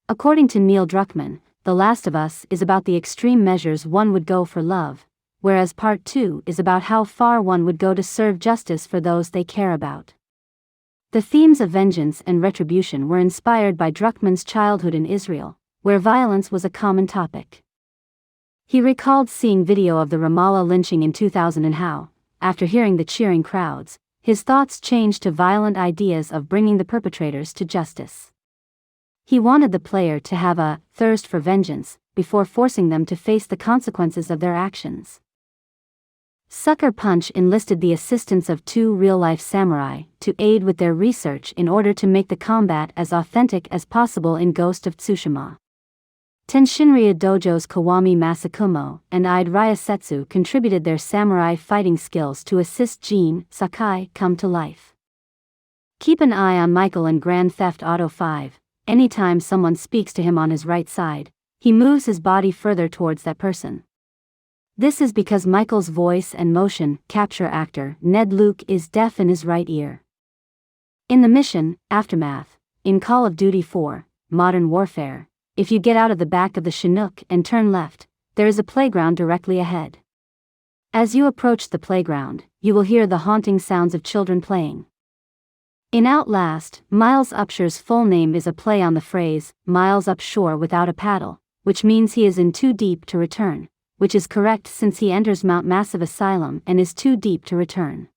According to Neil Druckmann, The Last of Us is about the extreme measures one would go for love, whereas Part 2 is about how far one would go to serve justice for those they care about. The themes of vengeance and retribution were inspired by Druckmann's childhood in Israel, where violence was a common topic. He recalled seeing video of the Ramallah lynching in 2000 and how, after hearing the cheering crowds, his thoughts changed to violent ideas of bringing the perpetrators to justice. He wanted the player to have a thirst for vengeance before forcing them to face the consequences of their actions. Sucker Punch enlisted the assistance of 2 real-life samurai to aid with their research in order to make the combat as authentic as possible in Ghost of Tsushima. Tenshinryu Dojo's Kawami Masakumo and Ide Ryasetsu contributed their samurai fighting skills to assist Jin Sakai come to life. Keep an eye on Michael in Grand Theft Auto 5. Anytime someone speaks to him on his right side, he moves his body further towards that person. This is because Michael's voice and motion capture actor Ned Luke is deaf in his right ear. In the mission, Aftermath, in Call of Duty 4, Modern Warfare, if you get out of the back of the Chinook and turn left, there is a playground directly ahead. As you approach the playground, you will hear the haunting sounds of children playing. In Outlast, Miles Upshore's full name is a play on the phrase, Miles Upshore without a paddle, which means he is in too deep to return, which is correct since he enters Mount Massive Asylum and is too deep to return.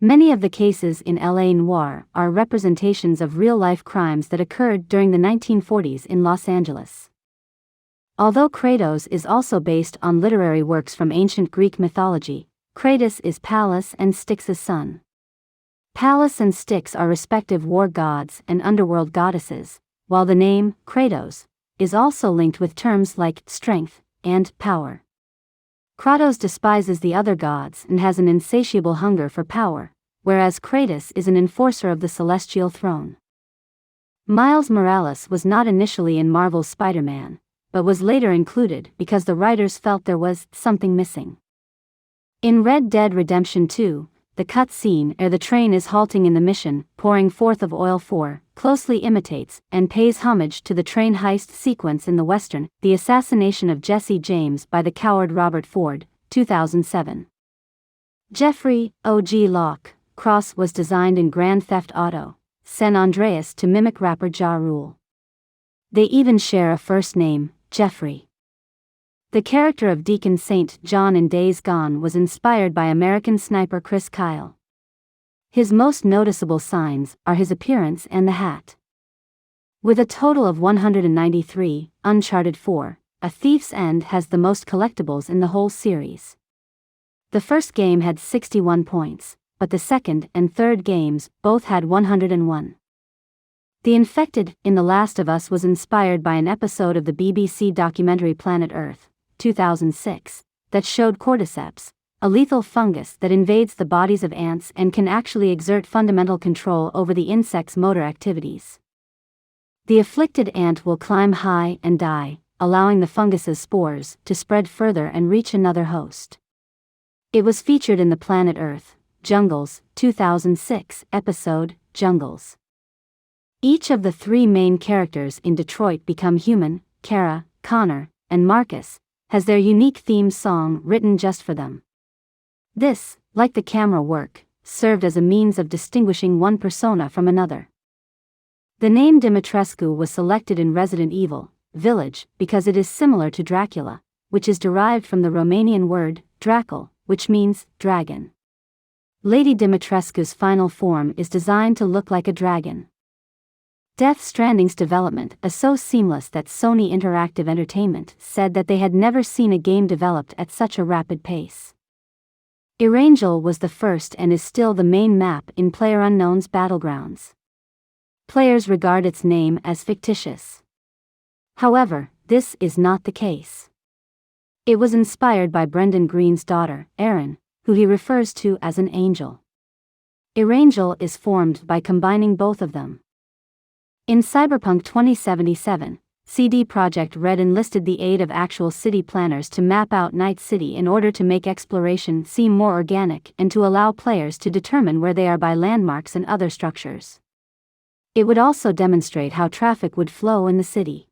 Many of the cases in L.A. Noire are representations of real-life crimes that occurred during the 1940s in Los Angeles. Although Kratos is also based on literary works from ancient Greek mythology, Kratos is Pallas and Styx's son. Pallas and Styx are respective war gods and underworld goddesses, while the name, Kratos, is also linked with terms like strength and power. Kratos despises the other gods and has an insatiable hunger for power, whereas Kratos is an enforcer of the celestial throne. Miles Morales was not initially in Marvel's Spider-Man, but was later included because the writers felt there was something missing. In Red Dead Redemption 2, the cut scene ere the train is halting in the mission, pouring forth of oil 4, closely imitates and pays homage to the train heist sequence in the western, The Assassination of Jesse James by the coward Robert Ford, 2007. Jeffrey O.G. Locke Cross was designed in Grand Theft Auto San Andreas to mimic rapper Ja Rule. They even share a first name, Jeffrey. The character of Deacon St. John in Days Gone was inspired by American sniper Chris Kyle. His most noticeable signs are his appearance and the hat. With a total of 193, Uncharted 4, A Thief's End has the most collectibles in the whole series. The first game had 61 points, but the second and third games both had 101. The Infected in The Last of Us was inspired by an episode of the BBC documentary Planet Earth, 2006, that showed cordyceps, a lethal fungus that invades the bodies of ants and can actually exert fundamental control over the insect's motor activities. The afflicted ant will climb high and die, allowing the fungus's spores to spread further and reach another host. It was featured in the Planet Earth, Jungles, 2006 episode, Jungles. Each of the 3 main characters in Detroit Become Human, Kara, Connor, and Marcus, has their unique theme song written just for them. This, like the camera work, served as a means of distinguishing one persona from another. The name Dimitrescu was selected in Resident Evil Village because it is similar to Dracula, which is derived from the Romanian word Dracul, which means dragon. Lady Dimitrescu's final form is designed to look like a dragon. Death Stranding's development is so seamless that Sony Interactive Entertainment said that they had never seen a game developed at such a rapid pace. Erangel was the first and is still the main map in PlayerUnknown's Battlegrounds. Players regard its name as fictitious. However, this is not the case. It was inspired by Brendan Green's daughter, Erin, who he refers to as an angel. Erangel is formed by combining both of them. In Cyberpunk 2077, CD Projekt Red enlisted the aid of actual city planners to map out Night City in order to make exploration seem more organic and to allow players to determine where they are by landmarks and other structures. It would also demonstrate how traffic would flow in the city.